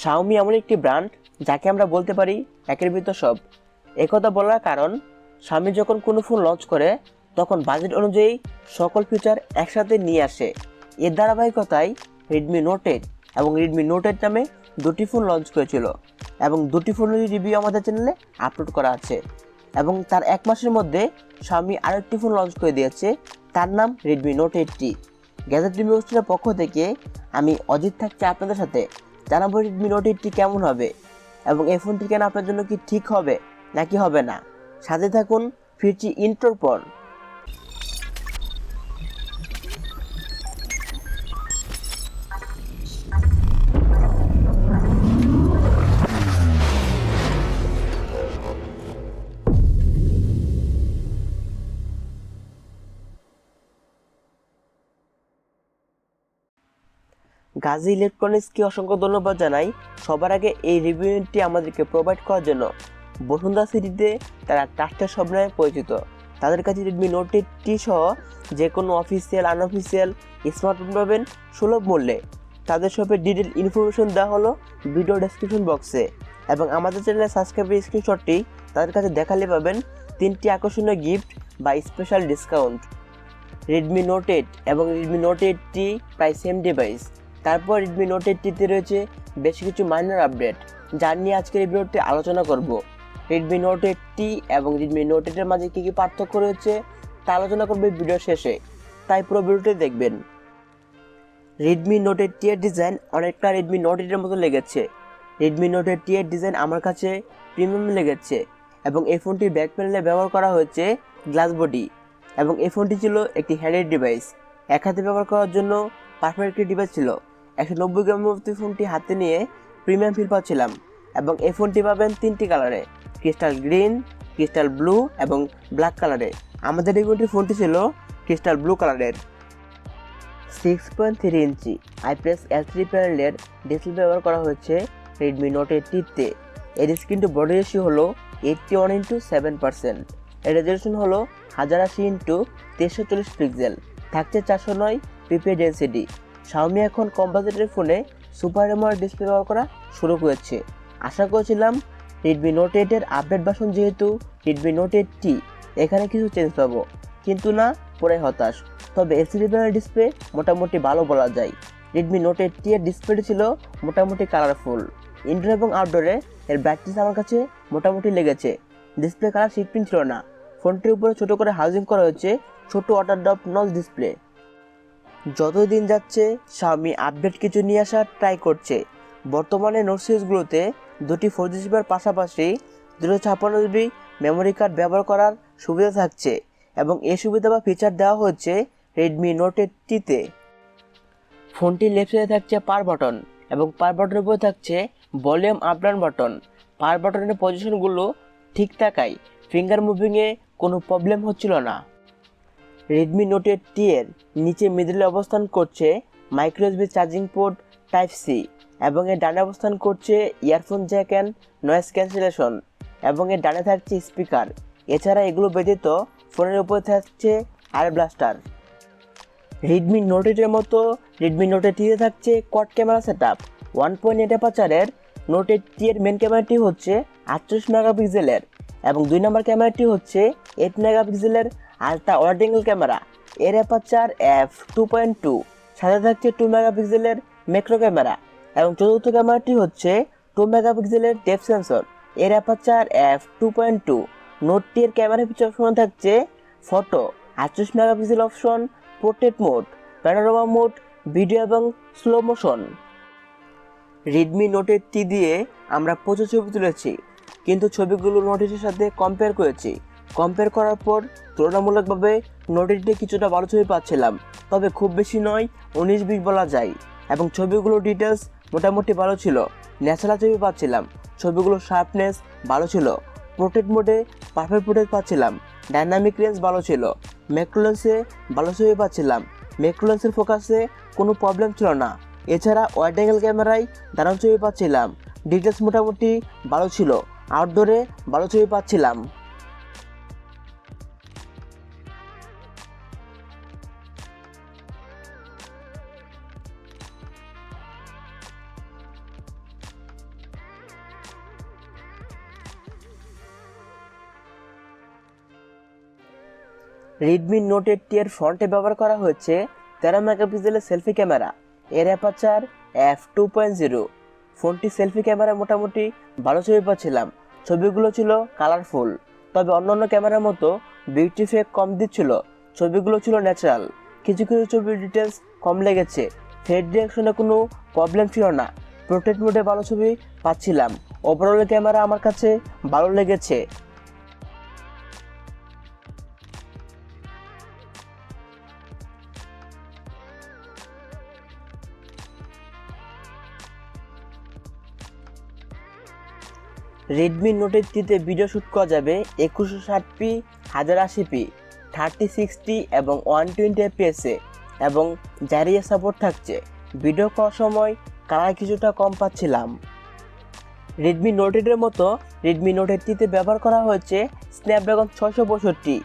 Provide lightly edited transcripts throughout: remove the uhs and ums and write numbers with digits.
xiaomi এমন একটি brand যাকে আমরা বলতে পারি একের ভিতর সব। একথা বলার কারণ xiaomi যখন কোনো ফোন লঞ্চ করে তখন বাজেট অনুযায়ী সকল ফিচার একসাথে নিয়ে আসে। এর ধারাবাহিকতায় Redmi Note 8 এবং Redmi Note 8 নামে দুটি ফোন লঞ্চ করেছিল এবং দুটি ফোনের রিভিউ আমাদের চ্যানেলে আপলোড করা আছে। এবং তার এক মাসের মধ্যে xiaomi আরেকটি ফোন লঞ্চ করে দিয়েছে, তার নাম Redmi Note 8T। Gadget review মাস্টারের পক্ষ থেকে আমি অজিত থাকছি আপনাদের সাথে। জানাবো Redmi Note 8T কেমন হবে এবং এই ফোনটি কেন আপনার জন্য কি ঠিক হবে নাকি হবে না। সাথে থাকুন, ফিরছি ইন্ট্রোর পর। গাজী ইলেকট্রনিক্সকে অসংখ্য ধন্যবাদ জানাই সবার আগে এই রিভিউটি আমাদেরকে প্রোভাইড করার জন্য। বসুন্ধরা সিটিতে তারা ট্রাস্টের সব নামে পরিচিত। তাদের কাছে Redmi Note 8T সহ যে কোনো অফিসিয়াল আনঅফিসিয়াল স্মার্টফোন পাবেন সুলভ মূল্যে। তাদের শপের ডিটেল ইনফরমেশন দেওয়া হলো ভিডিও ডেসক্রিপশন বক্সে এবং আমাদের চ্যানেলের সাবস্ক্রাইবের স্ক্রিনশটটি তাদের কাছে দেখালে পাবেন 3টি আকর্ষণীয় গিফট বা স্পেশাল ডিসকাউন্ট। Redmi Note 8 এবং Redmi Note 8T প্রায় সেম ডিভাইস। তারপর Redmi Note 8T রয়েছে বেশ কিছু মাইনর আপডেট, যার নিয়ে আজকের এই ভিডিওতে আলোচনা করব। Redmi Note 8T এবং Redmi Note 8 এর মাঝে কী কী পার্থক্য রয়েছে তা আলোচনা করবে ভিডিও শেষে, তাই পুরো ভিডিওটি দেখবেন। Redmi Note 8T এর ডিজাইন অনেকটা Redmi Note 8 এর মতো লেগেছে। Redmi Note 8T এর ডিজাইন আমার কাছে প্রিমিয়াম লেগেছে এবং এই ফোনটির ব্যাক প্যানেলে ব্যবহার করা হয়েছে গ্লাস বডি এবং এই ফোনটি ছিল একটি হ্যান্ডেড ডিভাইস। এক হাতে ব্যবহার করার জন্য পারফেক্ট একটি ডিভাইস ছিল। 190 গ্রামের ফোনটি হাতে নিয়ে প্রিমিয়াম ফিল পাচ্ছিলাম এবং এই ফোনটি পাবেন 3টি কালারে, ক্রিস্টাল গ্রিন, ক্রিস্টাল ব্লু এবং ব্ল্যাক কালারে। আমাদের এই ফোনটি ছিল ক্রিস্টাল ব্লু কালারের। 6.3 ইঞ্চি IPS L3 প্যানেলের ডিসপ্লে ব্যবহার করা হয়েছে Redmi Note 8T-তে। এর স্ক্রিন টু বডি রেশিও হলো 81:7%। এর রেজলিউশন হলো 1080x340 পিক্সেল। থাকছে 409 ppi ডেন্সিটি। xiaomi এখন কম বাজেটের ফোনে সুপার AMOLED ডিসপ্লে ব্যবহার করা শুরু করেছে। আশা করেছিলাম Redmi Note 8 এর আপডেট ভার্সন যেহেতু Redmi Note 8T, এখানে কিছু চেঞ্জ পাবো, কিন্তু না, পুরাই হতাশ। তবে এলসিডি প্যানেল ডিসপ্লে মোটামুটি ভালো বলা যায়। Redmi Note 8T এর ডিসপ্লেটি ছিল মোটামুটি কালারফুল। ইনডোর এবং আউটডোরে এর ব্রাইটনেস আমার কাছে মোটামুটি লেগেছে। ডিসপ্লে কালার শিফটিং ছিল না। ফোনটির উপরে ছোট করে হাউজিং করা হয়েছে ছোট ওয়াটার ড্রপ নচ ডিসপ্লে। যতই দিন যাচ্ছে xiaomi আপডেট কিছু নিয়ে আসার ট্রাই করছে। বর্তমানে নোট সিরিজগুলোতে দুটি 4G চিপের পাশাপাশি 256GB মেমোরি কার্ড ব্যবহার করার সুবিধা থাকছে এবং এই সুবিধা বা ফিচার দেওয়া হচ্ছে Redmi Note 8T-তে। ফোনটির লেফট সাইডে থাকছে পাওয়ার বাটন এবং পাওয়ার বাটনের উপরে থাকছে ভলিউম আপ ডাউন বাটন। পাওয়ার বাটনের পজিশনগুলো ঠিক থাকায় ফিঙ্গার মুভিংয়ে কোনো প্রবলেম হচ্ছিল না। Redmi Note 8T এর নিচে মিডলে অবস্থান করছে micro USB charging port Type-C এবং এর ডানে অবস্থান করছে earphone Jack and noise cancellation এবং এর ডানে থাকছে স্পিকার। এছাড়া এগুলো ব্যতীত ফোনের উপরে থাকছে আই ব্লাস্টার। Redmi Note 8 এর মতো Redmi Note 8T তে থাকছে quad camera setup. 1.8 অ্যাপারচারের Note 8T এর মেন ক্যামেরাটি হচ্ছে 48 মেগাপিক্সেলের এবং 2 নম্বর ক্যামেরাটি হচ্ছে 8 মেগাপিক্সেলের আলট্রা ওয়াইড অ্যাঙ্গেল ক্যামেরা। এর অ্যাপারচার f2.2, সাথে থাকছে 2 মেগাপিক্সেলের ম্যাক্রো ক্যামেরা এবং চতুর্থ ক্যামেরাটি হচ্ছে 2 মেগাপিক্সেলের ডেপথ সেন্সর। এর অ্যাপারচার f2.2। Note T এর ক্যামেরা ফিচার অপশন থাকছে photo, 48 megapixel option, portrait mode, panorama mode, video এবং slow motion. Redmi Note 8T দিয়ে আমরা প্রচুর ছবি তুলেছি, কিন্তু ছবিগুলো Note 8 এর সাথে কম্পেয়ার করেছি। কম্পেয়ার করার পর তুলনামূলকভাবে Note 8 এ কিছুটা ভালো ছবি পাচ্ছিলাম, তবে খুব বেশি নয়, 19-20 বলা যায়। এবং ছবিগুলোর ডিটেলস মোটামুটি ভালো ছিল। ন্যাচারাল ছবি পাচ্ছিলাম, ছবিগুলোর শার্পনেস ভালো ছিল। পোর্ট্রেট মোডে পারফেক্ট ফুটেজ পাচ্ছিলাম। ডাইনামিক রেঞ্জ ভালো ছিল। ম্যাক্রো লেন্সে ভালো ছবি পাচ্ছিলাম। ম্যাক্রো লেন্সের ফোকাসে কোনো প্রবলেম ছিল না। এছাড়া ওয়াইড অ্যাঙ্গেল ক্যামেরায় দারুণ ছবি পাচ্ছিলাম। ডিটেলস মোটামুটি ভালো ছিল। আউটডোরে ভালো ছবি পাচ্ছিলাম। রেডমি নোট 8 এর ফ্রন্টে ব্যবহার করা হয়েছে 13 মেগাপিক্সেলের সেলফি ক্যামেরা, এর অ্যাপারচার f2.0। ফোনটি সেলফি ক্যামেরা মোটামুটি ভালো ছবি পাচ্ছিলাম, ছবিগুলো ছিল কালারফুল, তবে অন্যান্য ক্যামেরার মতো বিউটি ইফেক্ট কম দিচ্ছিল, ছবিগুলো ছিল ন্যাচারাল। কিছু কিছু ছবির ডিটেলস কম লেগেছে, ফেড রিয়াকশনে কোনো প্রবলেম ছিল না, পোর্ট্রেট মোডে ভালো ছবি পাচ্ছিলাম। ওভারঅল ক্যামেরা আমার কাছে ভালো লেগেছে। রেডমি নোট 8 ভিডিও শ্যুট করা যাবে 2160p, 1080p, 3060 এবং 120fps এবং জারিয়া সাপোর্ট থাকছে। ভিডিও করার সময় কালার কিছুটা কম পাচ্ছিলাম। রেডমি নোট 8 মতো রেডমি নোট 8 ব্যবহার করা হয়েছে স্ন্যাপড্রাগন 665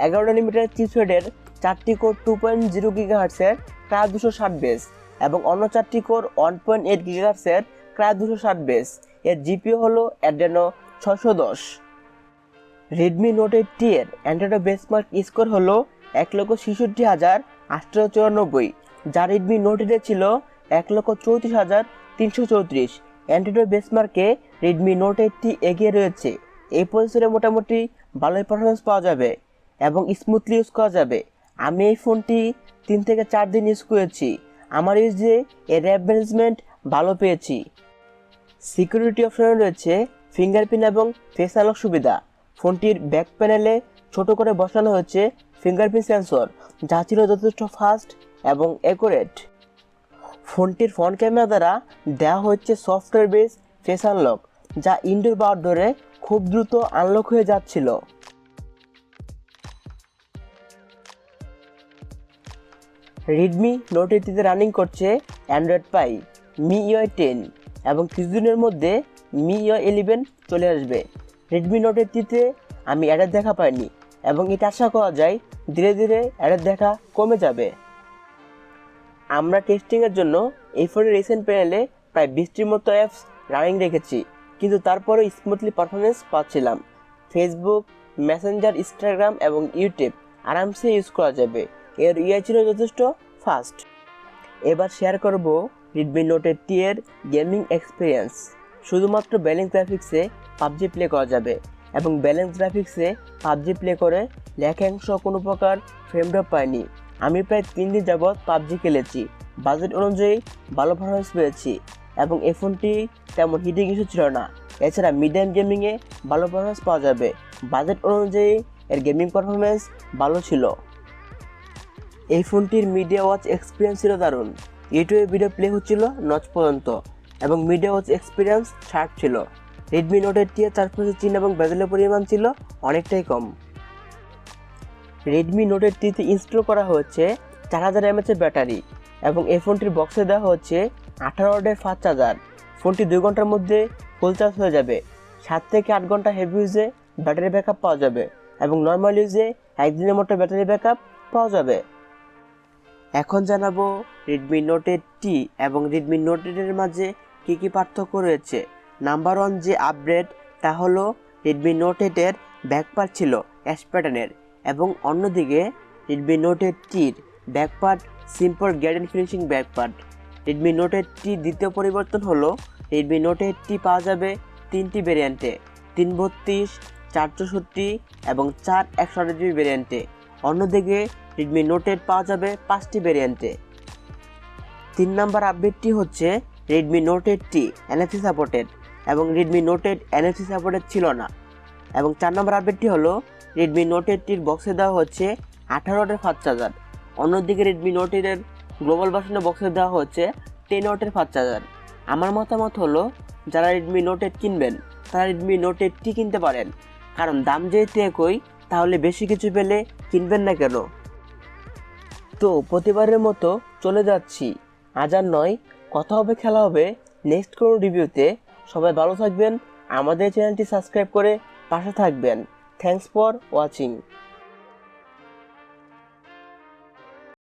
11 nm চিপসেটের 4টি কোর 2.0 GHz-এর প্রায় 260 বেস এবং অন্য 4টি কোর 1.8 GHz-এর প্রায় 260 বেস। এর জিপিও হলো অ্যাড্রেনো 610। রেডমি নোট 8 এর অ্যান্ড্রয়েড বেসমার্ক স্কোর হলো 1,66,894, যা রেডমি নোট 8 ছিল 1,34,334। অ্যান্ড্রয়েড বেসমার্কে রেডমি নোট 8 এগিয়ে রয়েছে। এই প্রসেসরে মোটামুটি ভালোই পারফরমেন্স পাওয়া যাবে এবং স্মুথলি ইউজ করা যাবে। আমি এই ফোনটি 3 থেকে 4 দিন ইউজ করেছি, আমার ইউজে এর অ্যাপ ম্যানেজমেন্ট ভালো পেয়েছি। সিকিউরিটি অপশনে রয়েছে ফিঙ্গারপ্রিন্ট এবং ফেস আনলক সুবিধা। ফোনটির ব্যাক প্যানেলে ছোট করে বসানো হয়েছে ফিঙ্গারপ্রিন্ট সেন্সর, যা ছিল যথেষ্ট ফাস্ট এবং অ্যাকুরেট। ফোনটির ফ্রন্ট ক্যামেরা দ্বারা দেওয়া হচ্ছে সফটওয়্যার বেস ফেস আনলক, যা ইনডোর বা আউটডোরে খুব দ্রুত আনলক হয়ে যাচ্ছিল। রেডমি নোট 8 রানিং করছে অ্যান্ড্রয়েড পাই, MIUI 10 এবং কিছুদিনের মধ্যে MIUI 11 চলে আসবে। রেডমি নোট 8 আমি অ্যাডের দেখা পাইনি এবং এটা আশা করা যায় ধীরে ধীরে অ্যাডের দেখা কমে যাবে। আমরা টেস্টিংয়ের জন্য এই ফোনের রিসেন্ট প্যানেলে প্রায় 20টির মতো অ্যাপস রানিং রেখেছি, কিন্তু তারপরেও স্মুথলি পারফরমেন্স পাচ্ছিলাম। ফেসবুক, মেসেঞ্জার, ইনস্টাগ্রাম এবং ইউটিউব আরামসে ইউজ করা যাবে। এর ইউআই ছিল যথেষ্ট ফাস্ট। এবার শেয়ার করব রেডমি নোট 8 এর গেমিং এক্সপিরিয়েন্স। শুধুমাত্র ব্যালেন্স গ্রাফিক্সে পাবজি প্লে করা যাবে এবং ব্যালেন্স গ্রাফিক্সে পাবজি প্লে করে লেখাংশ কোনো প্রকার ফ্রেম ড্রপ পাইনি। আমি প্রায় 3 দিন যাবৎ পাবজি খেলেছি, বাজেট অনুযায়ী ভালো পারফরমেন্স পেয়েছি এবং এই ফোনটি তেমন হিটিং ইস্যু ছিল না। এছাড়া মিডিয়াম গেমিংয়ে ভালো পারফরমেন্স পাওয়া যাবে, বাজেট অনুযায়ী এর গেমিং পারফরমেন্স ভালো ছিল। এই ফোনটির মিডিয়া ওয়াচ এক্সপিরিয়েন্স ছিল দারুণ। ইউটিউবে ভিডিও প্লে হচ্ছিল নচ পর্যন্ত এবং মিডিয়া ওয়াচ এক্সপিরিয়েন্স শার্প ছিল। রেডমি নোট 8 এর চারপাশে চিহ্ন এবং বেজেলের পরিমাণ ছিল অনেকটাই কম। রেডমি নোট 8 ইনস্টল করা হচ্ছে 4000 mAh ব্যাটারি এবং এই ফোনটির বক্সে দেওয়া হচ্ছে 18 ওয়াটের ফাস্ট চার্জার। ফোনটি 2 ঘন্টার মধ্যে ফুল চার্জ হয়ে যাবে। 7 থেকে 8 ঘন্টা হেভি ইউজে ব্যাটারি ব্যাকআপ পাওয়া যাবে এবং নর্মাল ইউজে একদিনের মতো ব্যাটারি ব্যাকআপ পাওয়া যাবে। এখন জানাবো রেডমি নোট 8 এবং রেডমি নোট 8 এর মাঝে কী কী পার্থক্য রয়েছে। নাম্বার 1 যে আপগ্রেড তা হলো রেডমি নোট 8 এর ব্যাকপার্ট ছিল অ্যাশ প্যাটার্নের এবং অন্যদিকে রেডমি নোট 8 ব্যাকপার্ট সিম্পল গ্যারেন্ট ফিনিশিং ব্যাকপার্ট। রেডমি নোট 8 দ্বিতীয় পরিবর্তন হলো রেডমি নোট 8 পাওয়া যাবে 3টি ভেরিয়েন্টে, 332, 464 এবং 4128GB ভেরিয়েন্টে। অন্যদিকে রেডমি নোট 8 পাওয়া যাবে 5টি ভেরিয়েন্টে। 3 নম্বর আপডেটটি হচ্ছে রেডমি নোট 8 NFC সাপোর্টেড এবং রেডমি নোট 8 NFC সাপোর্টেড ছিল না। এবং 4 নম্বর আপডেটটি হলো রেডমি নোট 8 বক্সে দেওয়া হচ্ছে 18 ওয়াটের ফাস্ট চার্জার। অন্যদিকে রেডমি নোট 8 এর গ্লোবাল ভার্সনের বক্সে দেওয়া হচ্ছে 10 ওয়াটের ফাস্ট চার্জার। আমার মতামত হলো যারা রেডমি নোট 8 কিনবেন তারা রেডমি নোট 8 কিনতে পারেন, কারণ দাম যেহেতু একই তাহলে বেশি কিছু পেলে কিনবেন না কেন। তো প্রতিবারের মতো চলে যাচ্ছি, আজ আর নয়, কথা হবে খেলা হবে নেক্সট কোনো রিভিউতে। সবাই ভালো থাকবেন, আমাদের চ্যানেলটি সাবস্ক্রাইব করে পাশে থাকবেন। Thanks for watching.